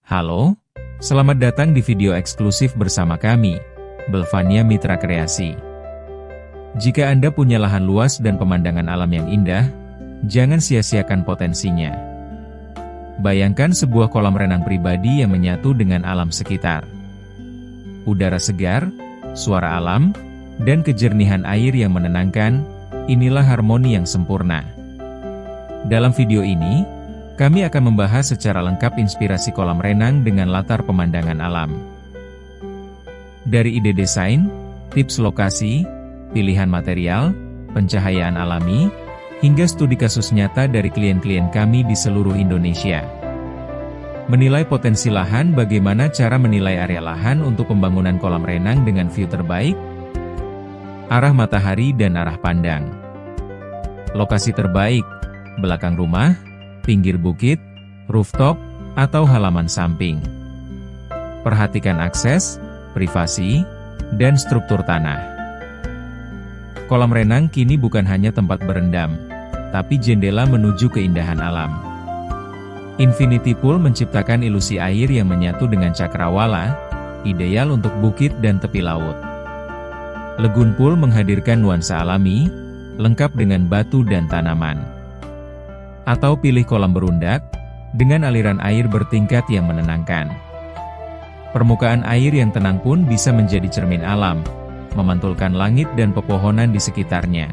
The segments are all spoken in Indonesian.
Halo, selamat datang di video eksklusif bersama kami, Belvania Mitra Kreasi. Jika Anda punya lahan luas dan pemandangan alam yang indah, jangan sia-siakan potensinya. Bayangkan sebuah kolam renang pribadi yang menyatu dengan alam sekitar. Udara segar, suara alam, dan kejernihan air yang menenangkan, inilah harmoni yang sempurna. Dalam video ini, kami akan membahas secara lengkap inspirasi kolam renang dengan latar pemandangan alam. Dari ide desain, tips lokasi, pilihan material, pencahayaan alami, hingga studi kasus nyata dari klien-klien kami di seluruh Indonesia. Menilai potensi lahan. Bagaimana cara menilai area lahan untuk pembangunan kolam renang dengan view terbaik? Arah matahari dan arah pandang. Lokasi terbaik, belakang rumah, pinggir bukit, rooftop, atau halaman samping. Perhatikan akses, privasi, dan struktur tanah. Kolam renang kini bukan hanya tempat berendam, tapi jendela menuju keindahan alam. Infinity Pool menciptakan ilusi air yang menyatu dengan cakrawala, ideal untuk bukit dan tepi laut. Lagoon Pool menghadirkan nuansa alami, lengkap dengan batu dan tanaman. Atau pilih kolam berundak, dengan aliran air bertingkat yang menenangkan. Permukaan air yang tenang pun bisa menjadi cermin alam, memantulkan langit dan pepohonan di sekitarnya.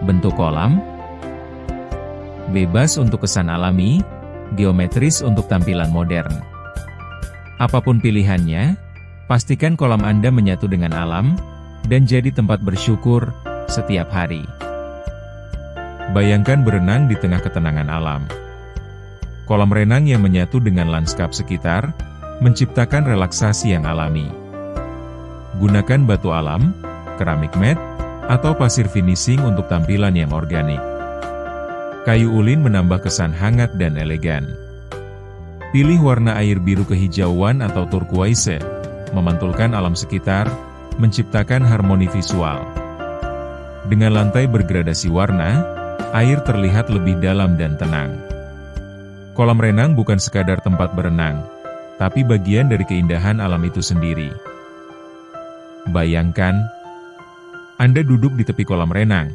Bentuk kolam bebas untuk kesan alami, geometris untuk tampilan modern. Apapun pilihannya, pastikan kolam Anda menyatu dengan alam, dan jadi tempat bersyukur setiap hari. Bayangkan berenang di tengah ketenangan alam. Kolam renang yang menyatu dengan lanskap sekitar, menciptakan relaksasi yang alami. Gunakan batu alam, keramik mat, atau pasir finishing untuk tampilan yang organik. Kayu ulin menambah kesan hangat dan elegan. Pilih warna air biru kehijauan atau turquoise, memantulkan alam sekitar, menciptakan harmoni visual. Dengan lantai bergradasi warna, air terlihat lebih dalam dan tenang. Kolam renang bukan sekadar tempat berenang, tapi bagian dari keindahan alam itu sendiri. Bayangkan, Anda duduk di tepi kolam renang,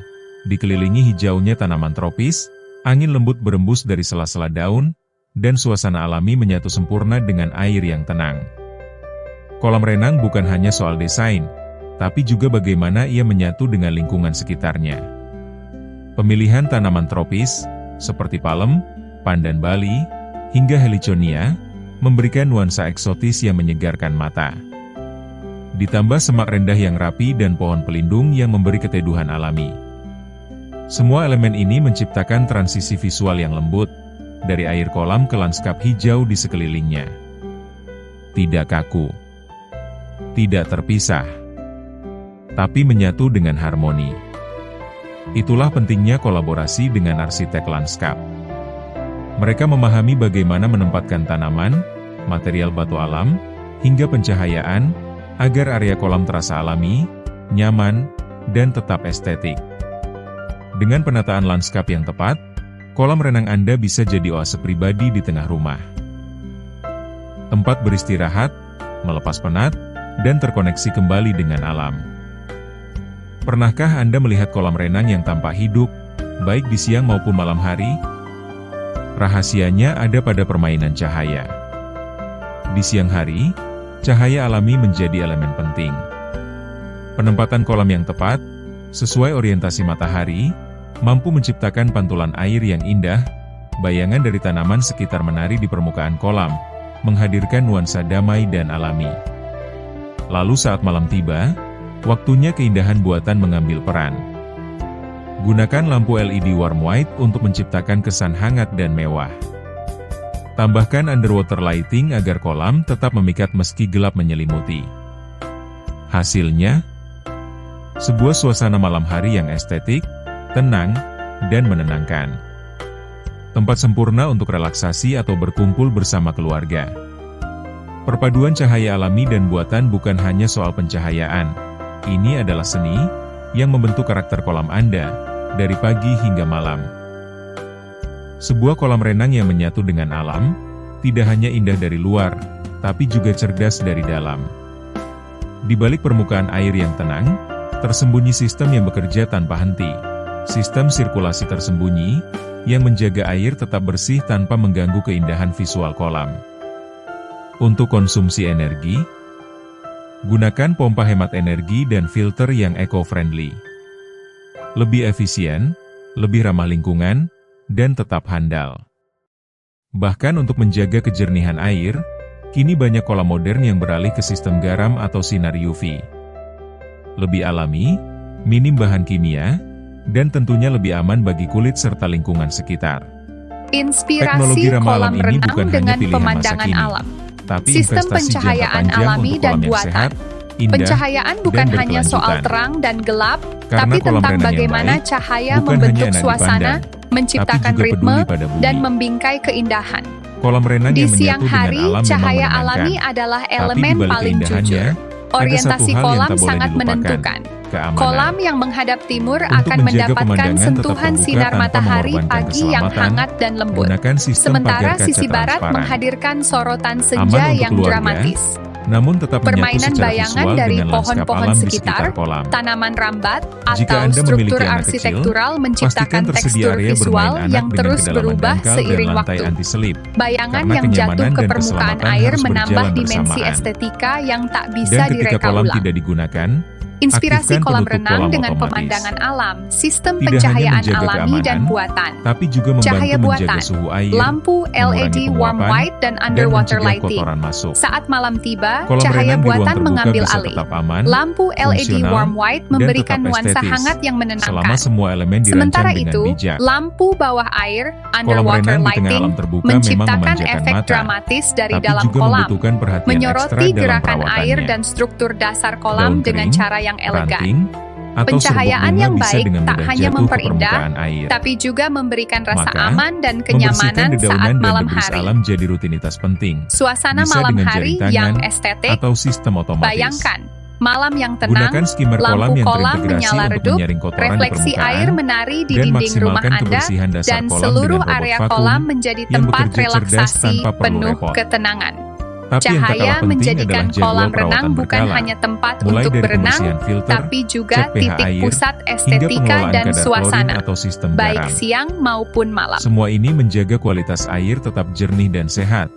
dikelilingi hijaunya tanaman tropis, angin lembut berembus dari sela-sela daun, dan suasana alami menyatu sempurna dengan air yang tenang. Kolam renang bukan hanya soal desain, tapi juga bagaimana ia menyatu dengan lingkungan sekitarnya. Pemilihan tanaman tropis, seperti palem, pandan Bali, hingga heliconia, memberikan nuansa eksotis yang menyegarkan mata. Ditambah semak rendah yang rapi dan pohon pelindung yang memberi keteduhan alami. Semua elemen ini menciptakan transisi visual yang lembut, dari air kolam ke lanskap hijau di sekelilingnya. Tidak kaku, tidak terpisah, tapi menyatu dengan harmoni. Itulah pentingnya kolaborasi dengan arsitek lanskap. Mereka memahami bagaimana menempatkan tanaman, material batu alam, hingga pencahayaan, agar area kolam terasa alami, nyaman, dan tetap estetik. Dengan penataan lanskap yang tepat, kolam renang Anda bisa jadi oase pribadi di tengah rumah. Tempat beristirahat, melepas penat, dan terkoneksi kembali dengan alam. Pernahkah Anda melihat kolam renang yang tampak hidup, baik di siang maupun malam hari? Rahasianya ada pada permainan cahaya. Di siang hari, cahaya alami menjadi elemen penting. Penempatan kolam yang tepat, sesuai orientasi matahari, mampu menciptakan pantulan air yang indah, bayangan dari tanaman sekitar menari di permukaan kolam, menghadirkan nuansa damai dan alami. Lalu saat malam tiba, waktunya keindahan buatan mengambil peran. Gunakan lampu LED warm white untuk menciptakan kesan hangat dan mewah. Tambahkan underwater lighting agar kolam tetap memikat meski gelap menyelimuti. Hasilnya, sebuah suasana malam hari yang estetik, tenang, dan menenangkan. Tempat sempurna untuk relaksasi atau berkumpul bersama keluarga. Perpaduan cahaya alami dan buatan bukan hanya soal pencahayaan. Ini adalah seni yang membentuk karakter kolam Anda, dari pagi hingga malam. Sebuah kolam renang yang menyatu dengan alam, tidak hanya indah dari luar, tapi juga cerdas dari dalam. Di balik permukaan air yang tenang, tersembunyi sistem yang bekerja tanpa henti. Sistem sirkulasi tersembunyi, yang menjaga air tetap bersih tanpa mengganggu keindahan visual kolam. Untuk konsumsi energi, gunakan pompa hemat energi dan filter yang eco-friendly. Lebih efisien, lebih ramah lingkungan, dan tetap handal. Bahkan untuk menjaga kejernihan air, kini banyak kolam modern yang beralih ke sistem garam atau sinar UV. Lebih alami, minim bahan kimia, dan tentunya lebih aman bagi kulit serta lingkungan sekitar. Inspirasi kolam renang dengan pemandangan alam. Tapi Sistem investasi pencahayaan jangka panjang alami untuk dan kolam yang buatan. sehat, indah, Pencahayaan bukan dan hanya soal berkelanjutan. terang dan gelap, Karena tapi kolam tentang renang yang bagaimana baik, cahaya bukan membentuk hanya enak suasana, dipandang, menciptakan tapi juga ritme, peduli pada bumi. dan membingkai keindahan. Kolam renang Di yang siang menyatu hari, dengan alam memang cahaya menenangkan. alami adalah Tapi elemen di balik paling keindahannya, jujur. ada Orientasi satu hal yang kolam tak boleh sangat dilupakan, menentukan. keamanan. Kolam yang menghadap timur Untuk akan menjaga mendapatkan pemandangan tetap sentuhan terbuka sinar tanpa matahari mengorbankan pagi yang keselamatan, hangat dan lembut. gunakan sistem Sementara pagar kaca sisi barat transparan. menghadirkan sorotan Aman senja untuk yang keluarga, dramatis. namun tetap menyatu Permainan secara bayangan visual dari dengan lanskap pohon-pohon alam di sekitar, sekitar kolam. tanaman rambat, Jika atau Anda memiliki struktur anak kecil, arsitektural pastikan menciptakan tersedia tekstur area visual bermain anak yang dengan terus kedalaman berubah dangkal seiring dan lantai waktu. anti-selip. Bayangan Karena yang jatuh kenyamanan ke dan permukaan keselamatan air harus menambah berjalan dimensi bersamaan. estetika yang tak bisa Dan ketika direka kolam ulang. tidak digunakan, Inspirasi aktifkan kolam penutup renang kolam dengan otomatis. pemandangan alam, sistem Tidak hanya pencahayaan menjaga alami dan keamanan, buatan, tapi juga membantu cahaya menjaga buatan, suhu air, lampu LED mengurangi warm penguapan, white dan dan underwater mencegah lighting. kotoran masuk. Saat malam tiba, Kolam cahaya renang di ruang buatan terbuka mengambil bisa alih. tetap aman, Lampu LED fungsional, warm white dan memberikan tetap nuansa estetis, hangat yang selama menenangkan. semua elemen dirancang Sementara dengan itu, bijak. lampu bawah air, Kolam underwater renang di tengah lighting, alam terbuka memang menciptakan memanjakan efek mata, dramatis dari tapi dalam juga kolam, membutuhkan perhatian ekstra menyoroti dalam gerakan air perawatannya. dan struktur dasar kolam Daun dengan kering, cara yang elegan. ranting, atau serbuk Pencahayaan bunga yang bisa baik dengan tak mudah hanya jatuh ke memperindah, permukaan air. tapi juga memberikan rasa Maka, aman dan membersihkan kenyamanan saat dedaunan dan malam debris hari. alam jadi rutinitas penting. Suasana Bisa malam dengan hari jaring yang tangan estetik, atau sistem otomatis. bayangkan, malam yang tenang, Gunakan skimmer kolam lampu yang kolam terintegrasi menyala untuk redup, menyaring kotoran di refleksi permukaan, air menari di dan dinding rumah maksimalkan Anda, kebersihan dasar dan kolam seluruh dengan robot area vakum kolam menjadi yang tempat bekerja cerdas relaksasi tanpa perlu penuh repot. ketenangan. Tapi yang tak Cahaya kalah penting menjadikan adalah jadwal kolam perawatan renang bukan berkala, hanya tempat mulai untuk dari berenang, pembersihan filter, tapi juga cek pH titik air, pusat hingga estetika pengelolaan dan kadar suasana, klorin atau sistem baik garam. siang maupun malam. Semua ini menjaga kualitas air tetap jernih dan sehat,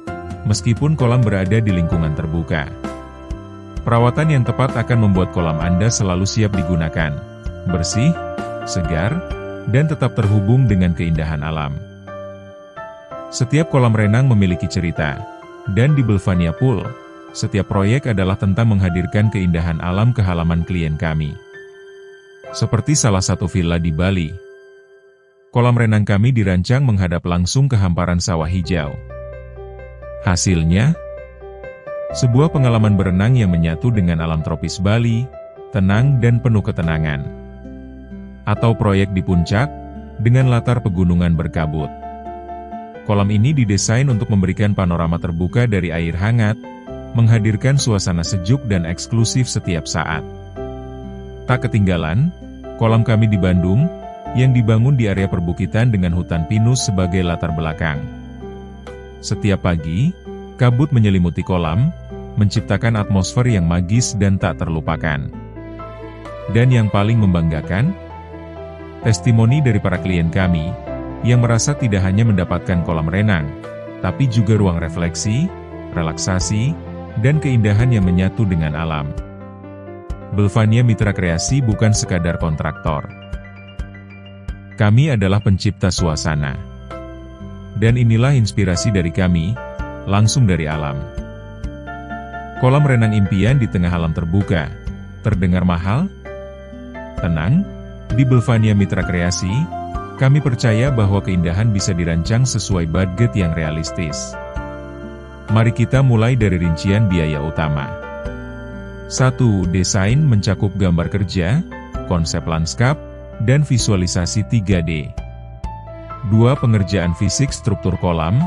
meskipun kolam berada di lingkungan terbuka. Perawatan yang tepat akan membuat kolam Anda selalu siap digunakan, bersih, segar, dan tetap terhubung dengan keindahan alam. Setiap kolam renang memiliki cerita, dan di Belvania Pool, setiap proyek adalah tentang menghadirkan keindahan alam ke halaman klien kami. Seperti salah satu villa di Bali. Kolam renang kami dirancang menghadap langsung ke hamparan sawah hijau. Hasilnya, sebuah pengalaman berenang yang menyatu dengan alam tropis Bali, tenang dan penuh ketenangan. Atau proyek di puncak, dengan latar pegunungan berkabut. Kolam ini didesain untuk memberikan panorama terbuka dari air hangat, menghadirkan suasana sejuk dan eksklusif setiap saat. Tak ketinggalan, kolam kami di Bandung, yang dibangun di area perbukitan dengan hutan pinus sebagai latar belakang. Setiap pagi, kabut menyelimuti kolam, menciptakan atmosfer yang magis dan tak terlupakan. Dan yang paling membanggakan, testimoni dari para klien kami, yang merasa tidak hanya mendapatkan kolam renang, tapi juga ruang refleksi, relaksasi, dan keindahan yang menyatu dengan alam. Belvania Mitra Kreasi bukan sekadar kontraktor. Kami adalah pencipta suasana. Dan inilah inspirasi dari kami, langsung dari alam. Kolam renang impian di tengah alam terbuka. Terdengar mahal? Tenang, di Belvania Mitra Kreasi, kami percaya bahwa keindahan bisa dirancang sesuai budget yang realistis. Mari kita mulai dari rincian biaya utama. 1. Desain mencakup gambar kerja, konsep lanskap, dan visualisasi 3D. 2. Pengerjaan fisik struktur kolam,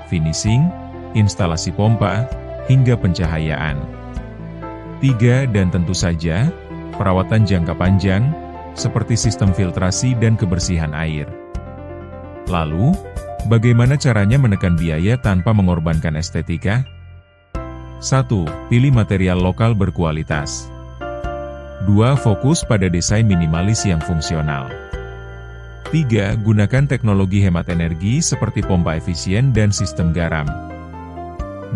finishing, instalasi pompa, hingga pencahayaan. 3. Dan tentu saja, perawatan jangka panjang, seperti sistem filtrasi dan kebersihan air. Lalu, Bagaimana caranya menekan biaya tanpa mengorbankan estetika? 1. Pilih material lokal berkualitas. 2. Fokus pada desain minimalis yang fungsional. 3. Gunakan teknologi hemat energi seperti pompa efisien dan sistem garam.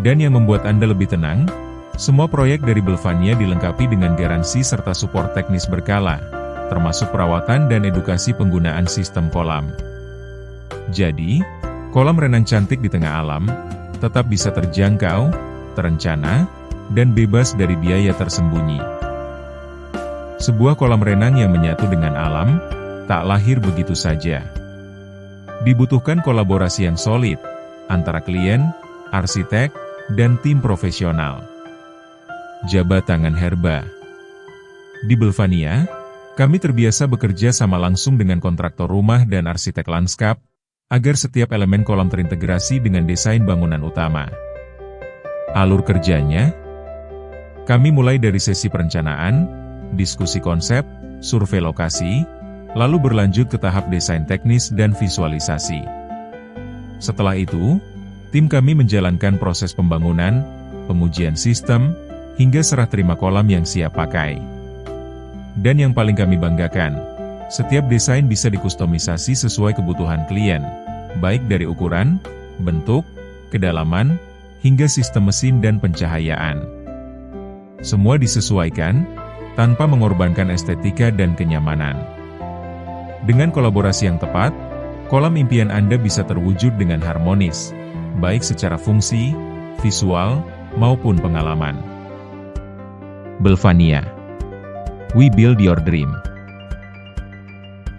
Dan yang membuat Anda lebih tenang, semua proyek dari Belvania dilengkapi dengan garansi serta support teknis berkala, termasuk perawatan dan edukasi penggunaan sistem kolam. Jadi, kolam renang cantik di tengah alam, tetap bisa terjangkau, terencana, dan bebas dari biaya tersembunyi. Sebuah kolam renang yang menyatu dengan alam, tak lahir begitu saja. Dibutuhkan kolaborasi yang solid, antara klien, arsitek, dan tim profesional. Jabat tangan Herba. Di Belvania, kami terbiasa bekerja sama langsung dengan kontraktor rumah dan arsitek lanskap, agar setiap elemen kolam terintegrasi dengan desain bangunan utama. Alur kerjanya, kami mulai dari sesi perencanaan, diskusi konsep, survei lokasi, lalu berlanjut ke tahap desain teknis dan visualisasi. Setelah itu, tim kami menjalankan proses pembangunan, pengujian sistem, hingga serah terima kolam yang siap pakai. Dan yang paling kami banggakan, setiap desain bisa dikustomisasi sesuai kebutuhan klien, baik dari ukuran, bentuk, kedalaman, hingga sistem mesin dan pencahayaan. Semua disesuaikan, tanpa mengorbankan estetika dan kenyamanan. Dengan kolaborasi yang tepat, kolam impian Anda bisa terwujud dengan harmonis, baik secara fungsi, visual, maupun pengalaman. Belvania. We build your dream.